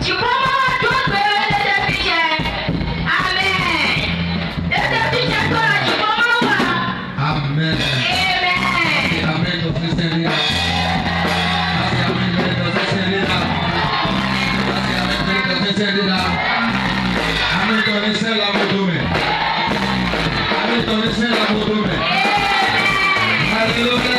Tu comprends tout le péchés. Amen. Le péché, toi, tu comprends pas? Amen. Amen. Amen, notre Seigneur. Amen, notre Seigneur. Amen, notre Seigneur. Amen, ton Seigneur, la moudoume. Amen, ton Seigneur, la moudoume. Alléluia.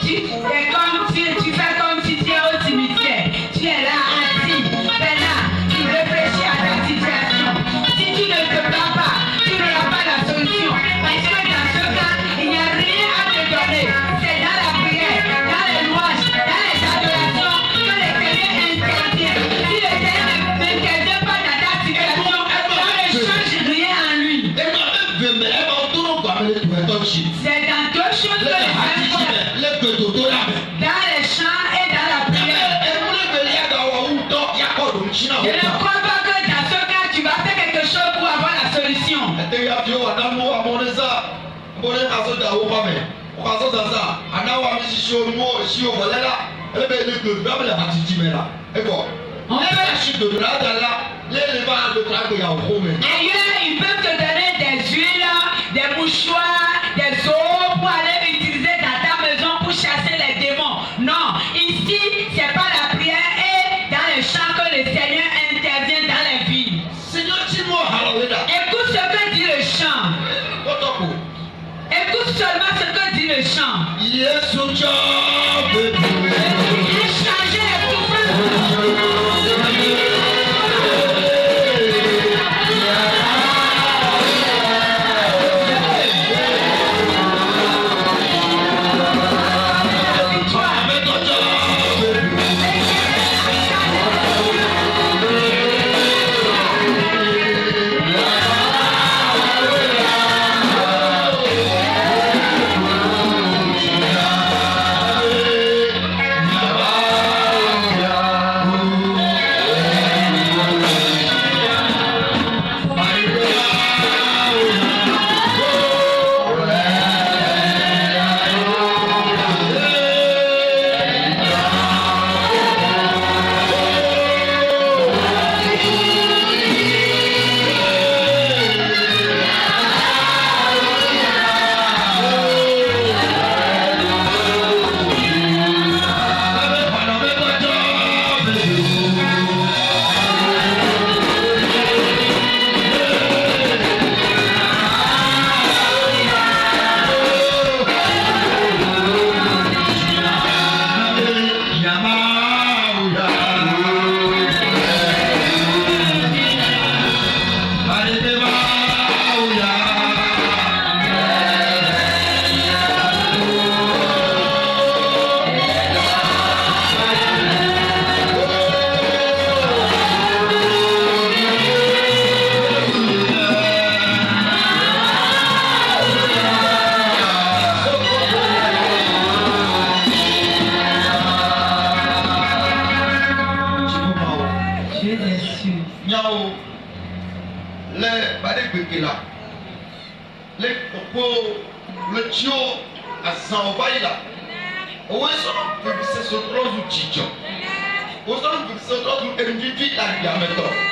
Tu fais comme si tu es au cimetière. Tu es là assis. Maintenant, tu réfléchis à ta situation. Si tu ne te bats pas, tu n'auras pas la solution. Parce que dans ce cas, il n'y a rien à te donner. C'est dans la prière, dans les louanges, dans les adorations que l'Éternel intervient. Si l'Éternel n'intervient pas dans ta situation, ça ne change rien en lui. C'est dans deux choses que dans les chants et dans la prière. Je ne crois pas que dans ce cas, tu vas faire quelque chose pour avoir la solution. Ailleurs, ils peuvent te donner des huiles, des mouchoirs, des eaux pour aller utiliser dans ta maison pour chasser les démons. Non, ici, c'est pas la prière changer les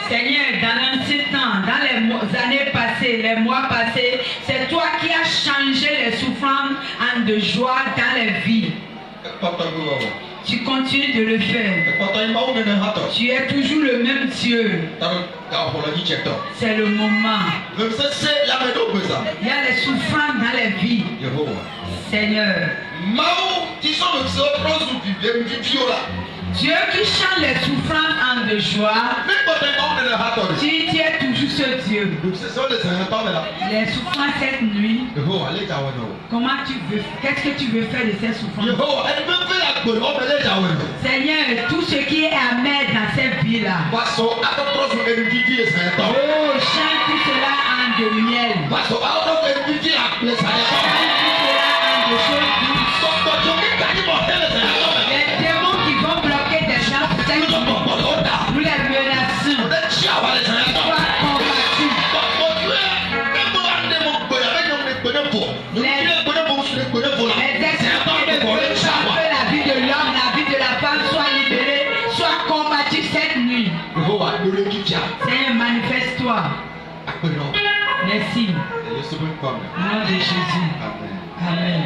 Seigneur, dans l'ancien temps, dans les années passées, les mois passés, c'est toi qui as changé les souffrances en de joie dans les vies. Tu continues de le faire. Tu es toujours le même Dieu. C'est le moment. Il y a les souffrances dans les vies. Seigneur. Dieu qui chante les souffrances en de joie. Tu es toujours ce Dieu. Les souffrances cette nuit. Comment tu veux? Qu'est-ce que tu veux faire de ces souffrances? Seigneur, tout ce qui est amer dans cette vie-là. Oh, chante tout cela en de miel. Chante tout cela en de choses douces. Les démons qui vont bloquer des gens pour cette nuit, nous les menaçons. Sois combattu. Les esprits de Dieu, la vie de l'homme, la vie de la femme, soit libérée, soit combattu cette nuit. Seigneur, manifeste-toi. Merci. Au nom de Jésus. Amen.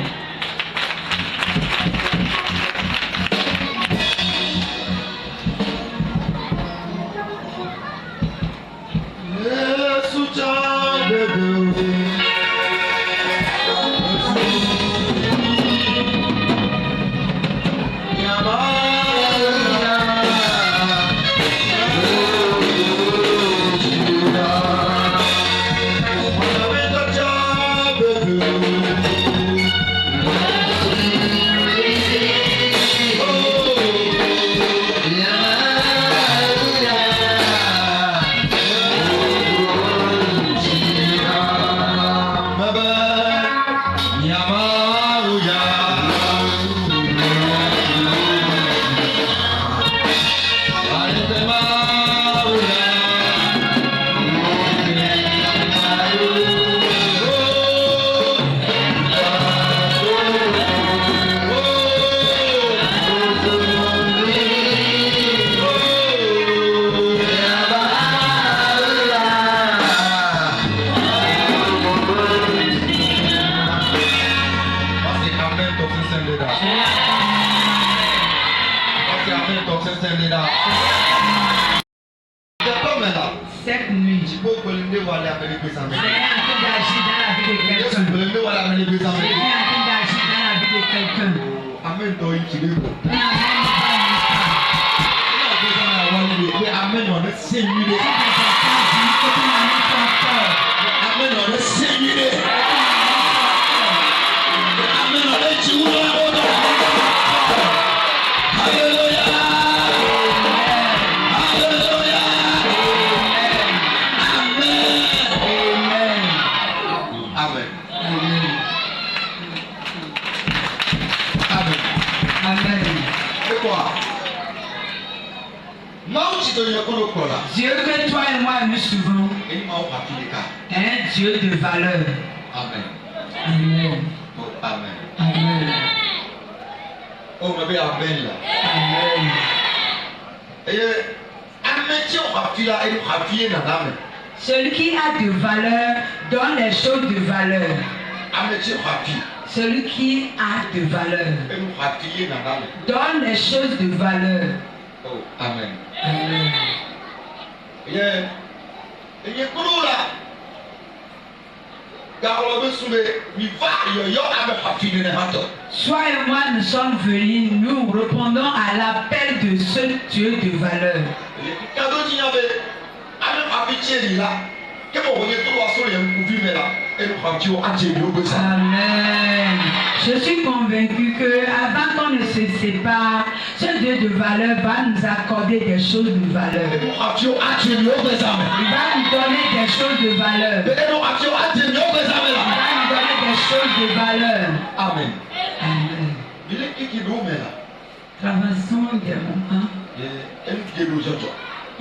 Cette nuit, c'est un peu d'agir dans la vie de quelqu'un. C'est un peu d'agir dans la vie de quelqu'un. Amen. Toi, il est beau. Un amen n'est pas un Amen. On est Seigneur. Amen. On est Seigneur. Amen. On est Dieu. Alléluia. Alléluia. Amen. Amen. Amen. Amen. C'est quoi? Dieu que toi et moi nous suivons Amen. est un Dieu de valeur. Amen. Amen. Oh, amen. Amen. Oh, mais amen là. Amen. Et amen, tu as appuyé dans l'amen. Celui qui a de valeur donne les choses de valeur. Amen, tu as appuyé. Celui qui a de valeur Et nous appuyé dans l'amen. donne les choses de valeur. Oh, amen. Amen. Et pour là. Toi et moi, nous sommes venus, nous répondons à l'appel de ce Dieu de valeur. Amen. Je suis convaincu que avant qu'on ne se sépare, ce Dieu de valeur va nous accorder des choses de valeur. Il va nous donner des choses de valeur. Il va nous donner des choses de valeur. Amen. Amen. Traversons des moments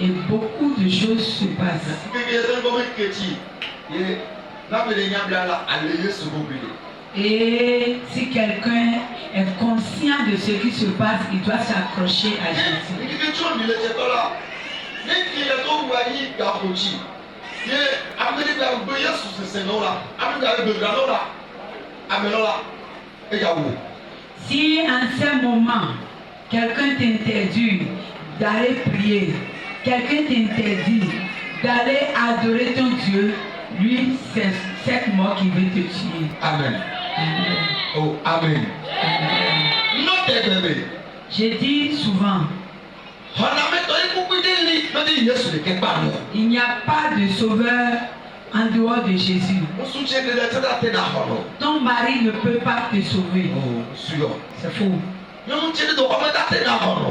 et beaucoup de choses se passent. Et si quelqu'un est conscient de ce qui se passe, il doit s'accrocher à Jésus. Si en ce moment, quelqu'un t'interdit d'aller prier, quelqu'un t'interdit d'aller adorer ton Dieu, lui, c'est cette mort qui veut te tuer. Amen. Amen. Oh, amen. Amen. Je dis souvent, il n'y a pas de sauveur en dehors de Jésus. Ton mari ne peut pas te sauver. C'est faux.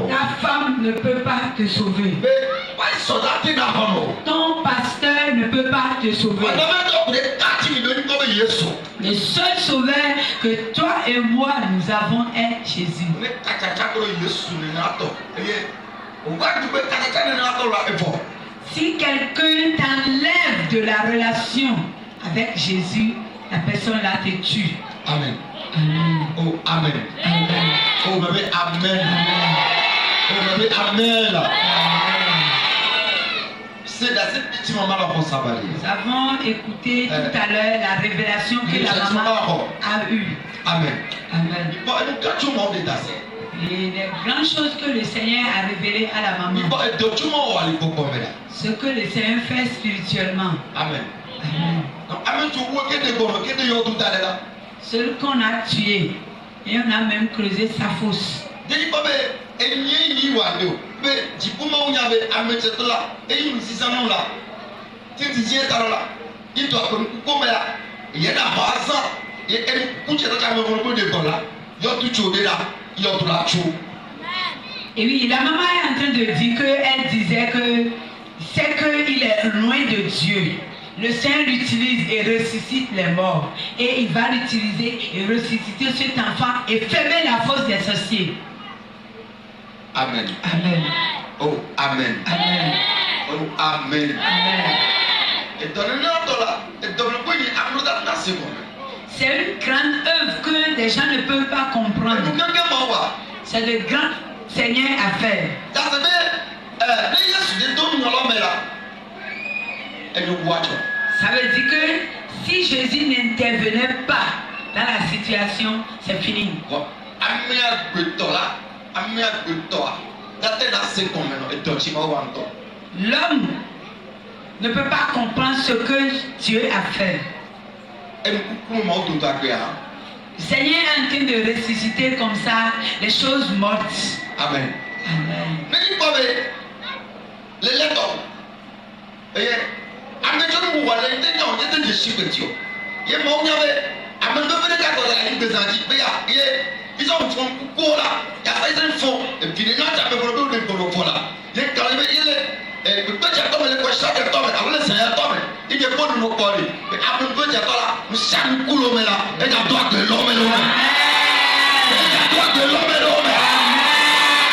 Ta femme ne peut pas te sauver. Ton pasteur ne peut pas te sauver. Le seul sauveur que toi et moi nous avons est Jésus. Si quelqu'un t'enlève de la relation avec Jésus, la personne là te tue. Amen. Amen. Oh, amen. Amen. Oh, mais amen. Oh, mais amen. C'est dans cette petite maman là qu'on s'avalait. Nous avons écouté tout à l'heure la révélation que la maman a eue. Amen. Amen. Et les grandes choses que le Seigneur a révélées à la maman. Ce que le Seigneur fait spirituellement. Amen. Amen. Celui qu'on a tué, et on a même creusé sa fosse. Et oui, la maman est en train de dire qu'elle disait que c'est qu'il est loin de Dieu. Le Seigneur l'utilise et ressuscite les morts. Et il va l'utiliser et ressusciter cet enfant et fermer la fosse des sorciers. Amen. Amen. Oh, amen. Amen. Oh, amen. Amen. C'est une grande œuvre que les gens ne peuvent pas comprendre. C'est le grand Seigneur à faire. Ça veut dire que si Jésus n'intervenait pas dans la situation, c'est fini. L'homme ne peut pas comprendre ce que Dieu a fait. Le Seigneur est en train de ressusciter comme ça les choses mortes. Amen. Amen. N'ayez pas les lettres. Et améliorez-vous, voilà, il y a des chiffres. Il y a mon yave, améliorez les cartes de la ligne des Antilles. Ils ont fait un coup là, il y a fait un fond, et puis les gens qui ont fait un peu là. Il y a quand même, il est, peut-être qu'il y a des questions, alors le Seigneur tombe, il est bon de nous parler. Et après, peut-être qu'il y a là, nous sommes coulons là, et il y a droit de l'homme et l'homme. Il y a droit de l'homme et l'homme.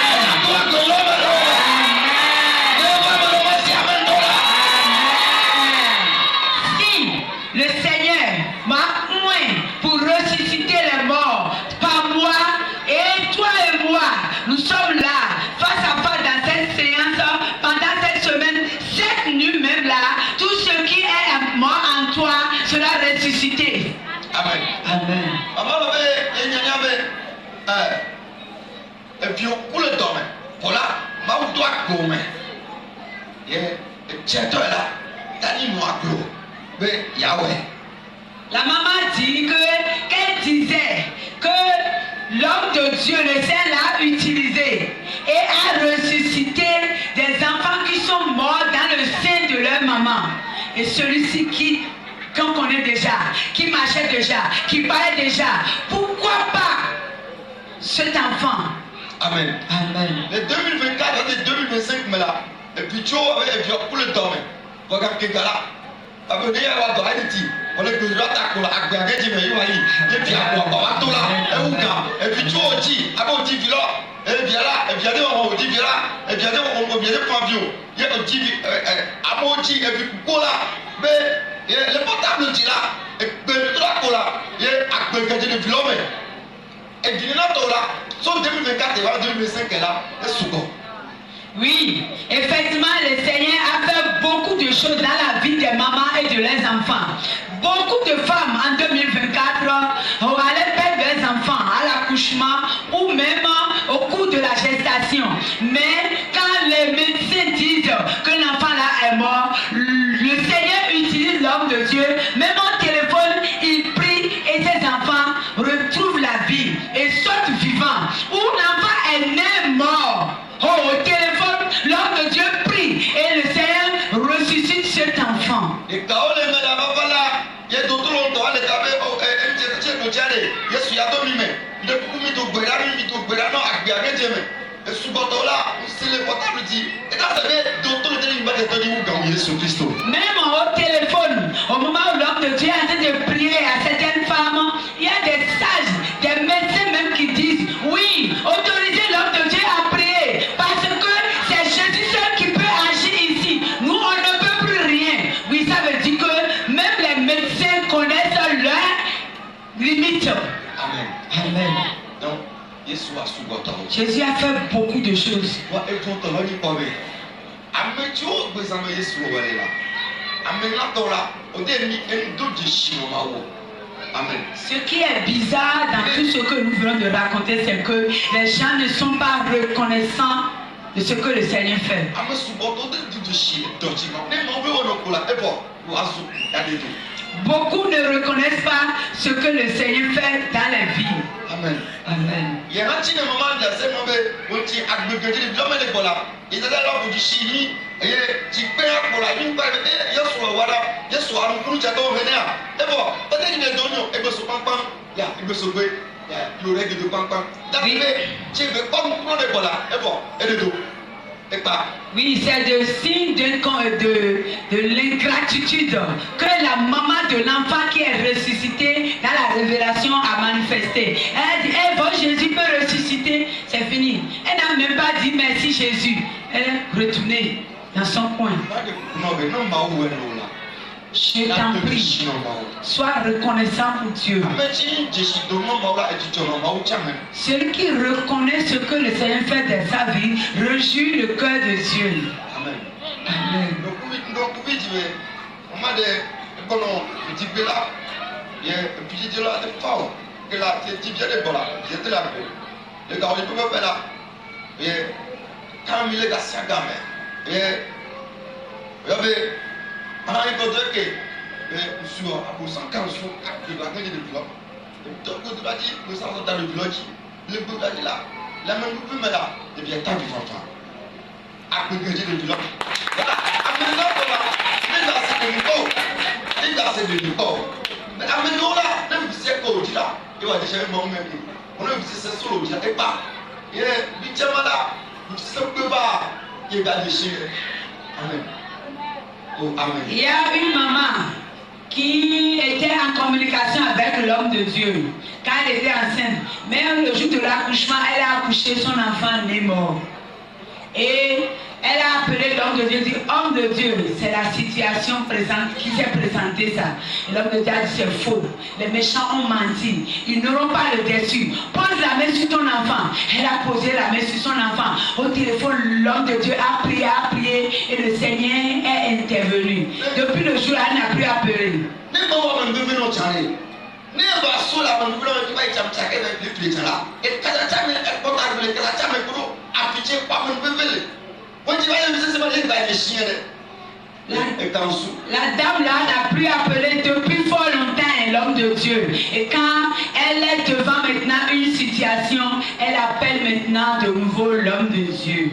Il y a droit de l'homme et l'homme. Si le Seigneur m'a oint pour ressusciter les morts, pas moi, et toi et moi, nous sommes là, face à face dans cette séance, pendant cette semaine, cette nuit même là, tout ce qui est mort en toi sera ressuscité. Amen. Amen. Maman avait, il y avait, et puis on coule le domaine. Voilà, ma ou toi gomme. Et tiens toi là, t'as dit moi gros. Mais Yahweh. La maman dit qu'elle disait que l'homme de Dieu, le Saint, l'a utilisé et a ressuscité des enfants qui sont morts dans le sein de leur maman. Et celui-ci qu'on connaît déjà, qui marchait déjà, qui parlait déjà, pourquoi pas cet enfant? Amen. Amen. Les 2024 et 2025, mais là, et puis tu vois, et puis on coule le domaine. Regarde que là. Après, il y a un doigt ici. On est que je dois t'accorder à quoi? Et puis à quoi? On va tout là. Et puis tu vois aussi, après on dit là, et bien là, et bien là, on dit là, et bien là, on vient de Fabio. Il y a un petit, après on dit, et puis quoi là? Mais le portable dit là, et puis tout là, il y a un peu de l'homme. Et puis là, son 2024 et 2025 est là, c'est souvent. Oui, effectivement, le Seigneur a fait beaucoup de choses dans la vie des mamans et de leurs enfants. Beaucoup de femmes en 2024 allaient perdre leurs enfants à l'accouchement ou même au cours de la gestation. Mais quand les médecins disent que l'enfant là est mort, le Seigneur utilise l'homme de Dieu. Même au téléphone, il prie et ses enfants retrouvent la vie et sortent vivants. Où l'enfant est né mort. Oh, au téléphone, l'homme de Dieu prie et le Seigneur ressuscite cet enfant. Et quand on est là, il y a d'autres longtemps, les cabés, il y a ce yato mime, il est beaucoup mis au Bérano, à Biagéjeme. Et sous bâton là, c'est le portable dit, et quand ça fait d'autres de l'image de Tony Mougan, Jésus Christ. Même au téléphone, au moment où l'homme de Dieu est en train de prier à certaines femmes, il y a des sages, des médecins même qui disent, oui, autorisez l'homme de Dieu à prier, parce que c'est Jésus seul qui peut agir ici. Nous, on ne peut plus rien. Oui, ça veut dire que même les médecins connaissent leurs limites. Amen. Amen. Donc, Jésus a fait beaucoup de choses. Ce qui est bizarre dans tout ce que nous venons de raconter, c'est que les gens ne sont pas reconnaissants de ce que le Seigneur fait. Beaucoup ne reconnaissent pas ce que le Seigneur fait dans les vies. Amen. Amen. Il y a un petit moment de la semaine où tu as besoin de l'homme et de voilà. Ils étaient là pour du chimie. Et tu payes pour la ligne par il y a sur le wada, il y a sur un coup de château venir. Et bon, peut-être qu'il y a des dons, et bien ce pam-pam, il y a une sauvé, il y a le règle de pam-pam. D'arriver, tu veux pas nous prendre de voilà. Et bon, et de dos. Et pas. Oui, c'est le signe de l'ingratitude que la maman de l'enfant qui est ressuscité dans la révélation a manifesté. Elle a dit, eh bon, Jésus peut ressusciter, c'est fini. Elle n'a même pas dit merci Jésus. Elle est retournée dans son coin. Je t'en prie, sois reconnaissant pour Dieu. Celui qui reconnaît ce que le Seigneur fait dans sa vie, réjouit le cœur de Dieu. Amen. Amen. Donc, vous devez dire, nous sommes dans le village, le Bouddha dit là, la même vous me là, et bien, tant du fanfan. À peu près de village. Voilà, à maintenant, voilà, les gars, c'est de l'eau. Les gars, c'est de l'eau. Mais à maintenant, là, même si c'est quoi, là, il va déjà me mettre. On a vu c'est solo, il n'y a pas. Et le diamant là, il ne peut pas, il va déchirer. Amen. Oh, amen. Il y a une maman qui était en communication avec l'homme de Dieu quand elle était enceinte. Même le jour de l'accouchement, elle a accouché, son enfant né mort. Et elle a appelé l'homme de Dieu, dit, homme de Dieu, c'est la situation présente qui s'est présentée ça. Et l'homme de Dieu a dit, c'est faux. Les méchants ont menti. Ils n'auront pas le dessus. Pose la main sur ton enfant. Elle a posé la main sur son enfant. Au téléphone, l'homme de Dieu a prié et le Seigneur est intervenu. Depuis le jour, elle n'a plus appelé. La dame là n'a plus appelé depuis fort longtemps l'homme de Dieu. Et quand elle est devant maintenant une situation, elle appelle maintenant de nouveau l'homme de Dieu.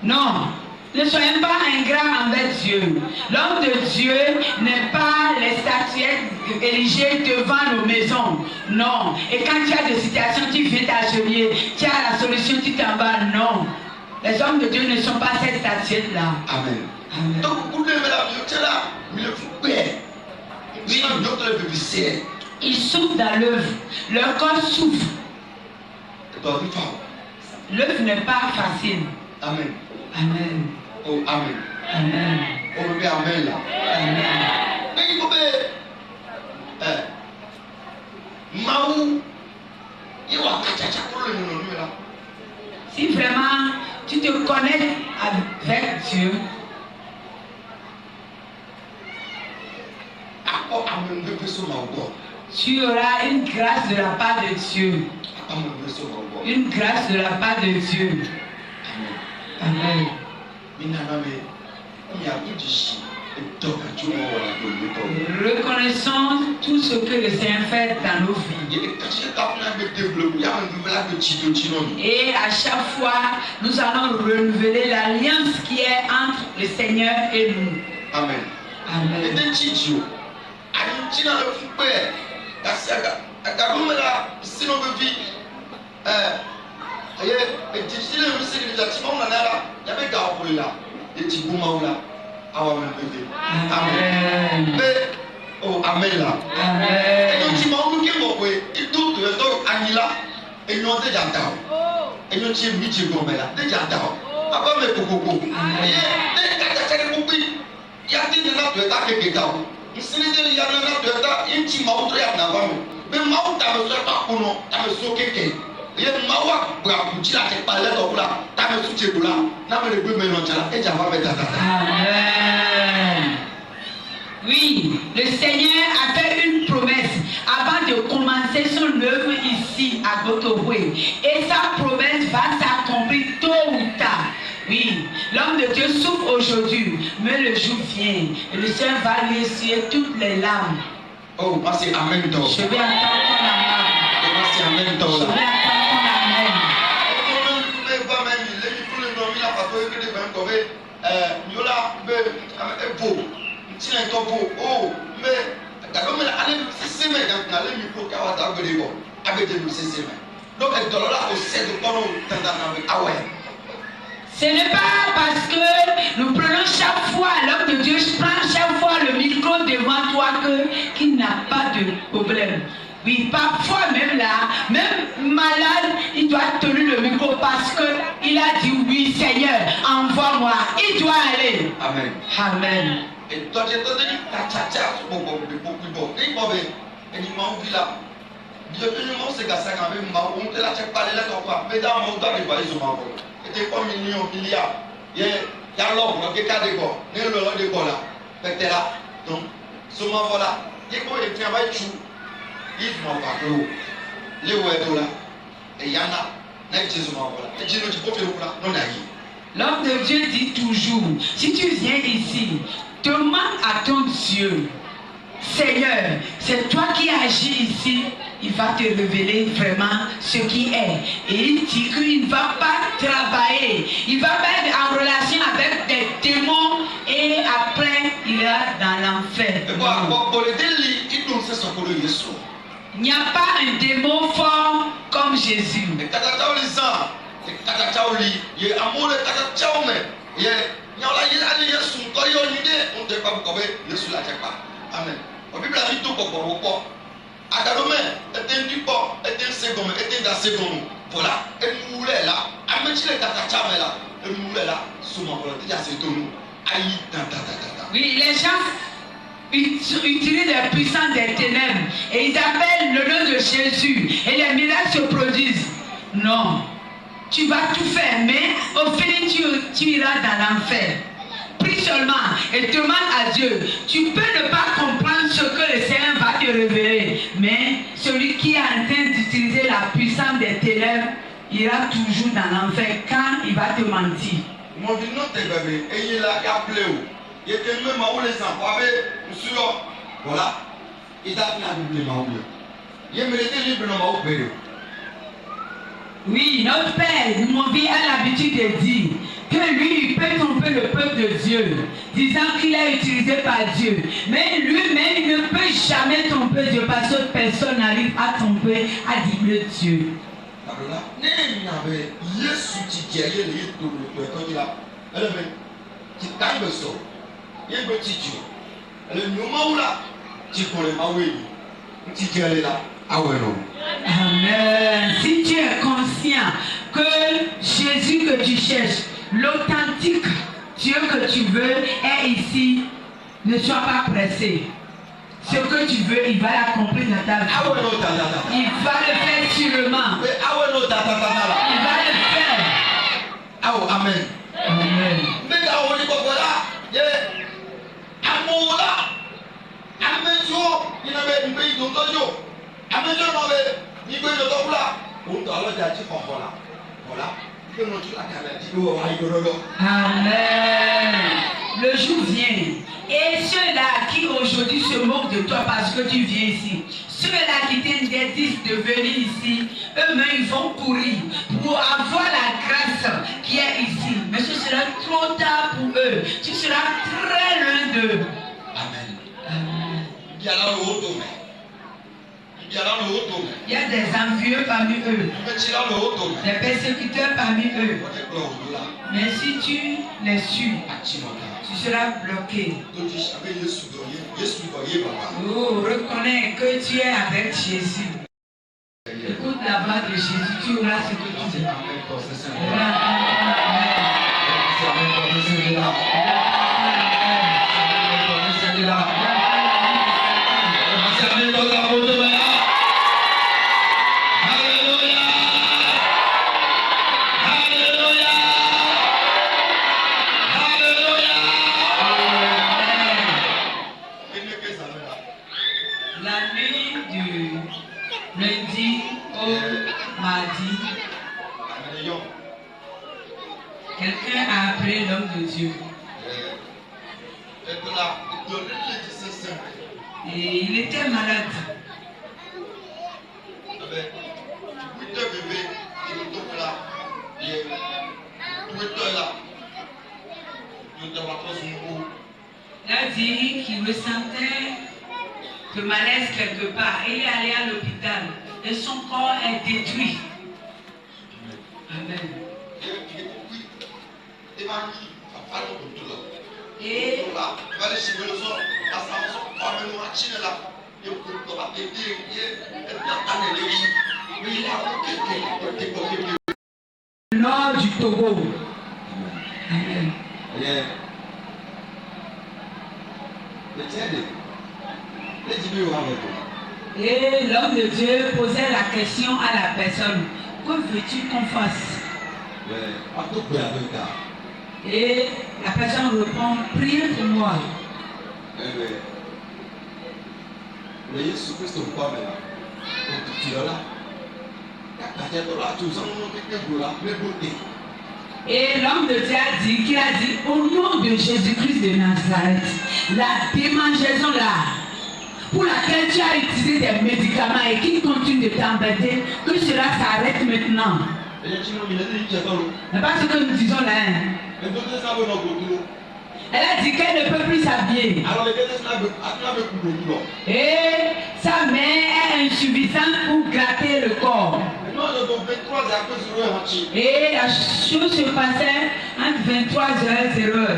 Non, ne soyez pas ingrat envers Dieu. L'homme de Dieu n'est pas les statuettes érigées devant nos maisons. Non. Et quand tu as des situations, tu viens t'atelier, tu as la solution, tu t'en vas. Non. Les hommes de Dieu ne sont pas ces statuettes-là. Amen. Amen. Donc, vous devez la vie là, mais le fou père. Oui, d'autres le bébé. Ils souffrent dans l'œuvre. Leur corps souffre. L'œuvre n'est pas facile. Amen. Amen. Oh, amen. Amen. Oh, mais amen là. Amen. Mais il faut Maou, il va cacher pour le nom là. Si vraiment tu te connais avec Dieu, tu auras une grâce de la part de Dieu. Une grâce de la part de Dieu. Amen. Reconnaissons tout ce que le Seigneur fait dans nos vies. Et à chaque fois, nous allons renouveler l'alliance qui est entre le Seigneur et nous. Amen. Amen. Amen. Oh, amen là. Amen. Et donc, tu m'as oublié mon way. Et tout le temps, Anila, et nous on déjà down. Et nous tu es mis tu bon là, déjà down. Après mes coco. Et il y a des gens qui ont été down. Ici il y a des gens qui ont été inti maudre à n'avoir. Mais maudre à me faire pas pour nous, à me soquer. Il y a mawa pour dire à tes palais donc là, à me soutier là. N'a me le plus mélanger là et j'avais mettre ça. Amen. Oui, le Seigneur a fait une promesse avant de commencer son œuvre ici à Gotohoué. Et sa promesse va s'accomplir tôt ou tard. Oui, l'homme de Dieu souffre aujourd'hui, mais le jour vient. Et le Seigneur va lui essuyer toutes les larmes. Oh, c'est amen. Je vais entendre ton amen. C'est amen. Je vais entendre ton amen. Oh, mais ce n'est pas parce que nous prenons chaque fois, l'homme de Dieu prend chaque fois le micro devant toi qu'il n'a pas de problème. Oui, parfois même là, même malade, il doit tenir le micro parce qu'il a dit oui Seigneur, envoie-moi. Il doit aller. Amen. Amen. Et toi, tu as dit, tu as L'homme de Dieu dit toujours, si tu viens ici, demande à ton Dieu, Seigneur, c'est toi qui agis ici, il va te révéler vraiment ce qui est. Et il dit qu'il ne va pas travailler, il va mettre en relation avec des démons et après il ira dans l'enfer. Il n'y a pas un démon fort comme Jésus. Amen. La Bible a dit tout pour Agadome était du port, était un second, était dans second. Voilà, et nous voulons là, amen, tu les tatachame là, et nous voulons là, souvent, voilà, tu as c'est tout nous. Aïe, oui, les gens utilisent les puissances des ténèbres et ils appellent le nom de Jésus et les miracles se produisent. Non, tu vas tout faire, mais au final tu iras dans l'enfer. Prie seulement et demande à Dieu. Tu peux ne pas comprendre ce que le Seigneur va te révéler, mais celui qui est en train d'utiliser la puissance des ténèbres ira toujours dans l'enfer quand il va te mentir. Mon vie non t'es bébé, et il a appelé où? Il était même où les enfants avaient, monsieur, voilà, il a fait la Bible, il méritait libre dans ma opéré. Oui, notre Père, mon vie a l'habitude de dire que lui, il peut tromper le peuple de Dieu, disant qu'il est utilisé par Dieu. Mais lui-même, il ne peut jamais tromper Dieu parce que personne n'arrive à tromper, à dire Dieu. Amen. Si tu es conscient que Jésus que tu cherches, l'authentique Dieu que tu veux est ici, ne sois pas pressé. Ce que tu veux, il va l'accomplir dans ta vie. Il va le faire sûrement. Il va le faire. Amen. Amen. Amen. Le jour vient. Et ceux-là qui aujourd'hui se moquent de toi parce que tu viens ici, ceux-là qui t'interdisent de venir ici, eux-mêmes ils vont courir pour avoir la grâce qui est ici. Mais ce sera trop tard pour eux. Tu seras très loin d'eux. Amen. Amen. Il y a des envieux parmi eux, des persécuteurs parmi eux. Mais si tu les suis, tu seras bloqué. Oh, reconnais que tu es avec Jésus. Écoute la voix de Jésus, tu auras ce que tu veux. La nuit du lundi au mardi, quelqu'un a appelé l'homme de Dieu. Et il était malade. Il a dit qu'il ressentait le malaise quelque part. Il est allé à l'hôpital et son corps est détruit. Amen. Et le nord du Togo. Amen. Et l'homme de Dieu posait la question à la personne, que veux-tu qu'on fasse? Et la personne répond, prie pour moi. Et l'homme de Dieu a dit, qu'il a dit, au nom de Jésus-Christ de Nazareth, la démangeaison là, pour laquelle tu as utilisé des médicaments et qui continue de t'embêter, que cela s'arrête maintenant. C'est pas ce que nous disons là. Hein. Elle a dit qu'elle ne peut plus s'habiller. Et sa main est insuffisante pour gratter le corps. Et la chose se passait entre 23h et 0h.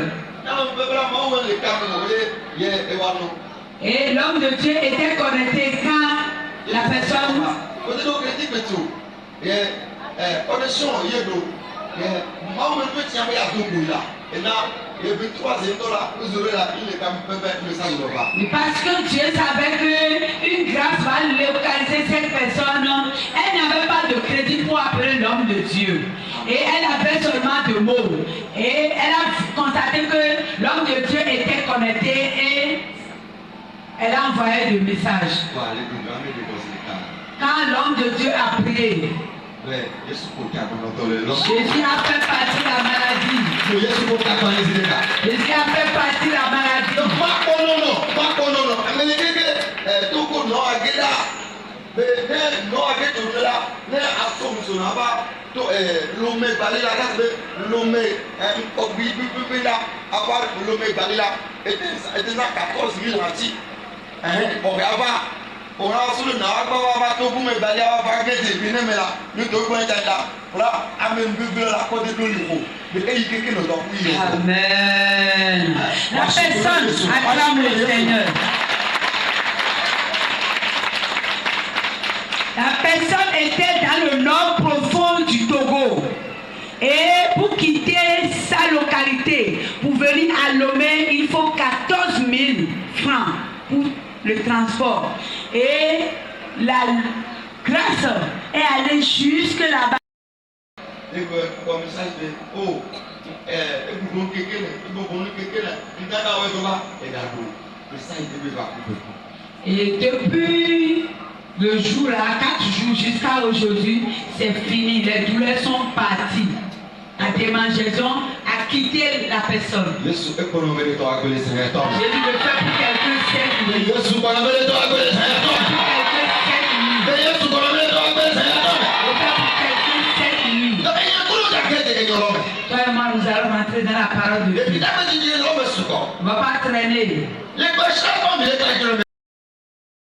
Et l'homme de Dieu était connecté quand la personne. Parce que Dieu savait qu'une grâce va localiser cette personne, elle n'avait pas de crédit pour appeler l'homme de Dieu. Et elle avait seulement deux mots. Et elle a constaté que l'homme de Dieu était connecté et elle a envoyé le message. Quand l'homme de Dieu a prié, Jésus a fait partir la maladie. Jésus a fait partir la maladie. On a sous le nom, on va tout vous me balayer, on va gagner des binames là. Nous devons être là. Voilà, amen, Bible la côté de l'eau. Mais il y a quelqu'un qui nous a Amen. La personne acclame le Seigneur. La personne était dans le nord profond du Togo. Et pour quitter sa localité, pour venir à Lomé, il faut 14 000 francs pour le transport. Et la grâce est allée jusque là-bas. Et depuis le jour là, 4 jours jusqu'à aujourd'hui, c'est fini. Les douleurs sont parties. La démangeaison a quitté la personne. J'ai dû le faire pour quelqu'un.